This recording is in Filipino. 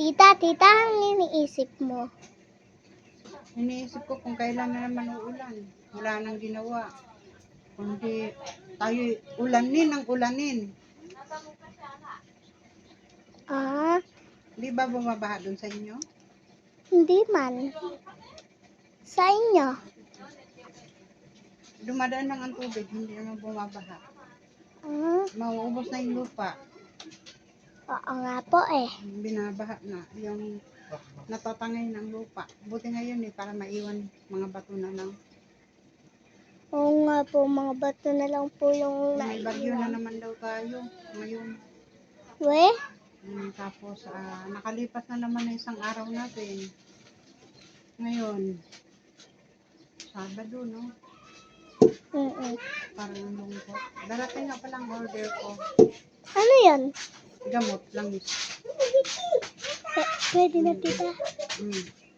Tita, ang iniisip mo? Iniisip ko kung kailan na naman uulan. Wala nang ginawa. Kundi tayo ulanin ang ulanin. Ah, Di ba bumabaha doon sa inyo? hindi man. Sa inyo? Dumadaan lang ang tubig, hindi naman bumabaha. Ah, Mauubos na yung lupa. oo nga po eh. Binabaha na. Yung natatangay ng lupa. Buti ngayon para maiwan mga bato na lang. Oo nga po, mga bato na lang po yung May bagyo na naiiwan. naman daw tayo ngayon. We? Tapos nakalipas na naman na isang araw natin. Ngayon, Sabado, no? Parang lungkot. Darating nga palang order ko. Ano yan? Gamot, langis. Pwede na tita.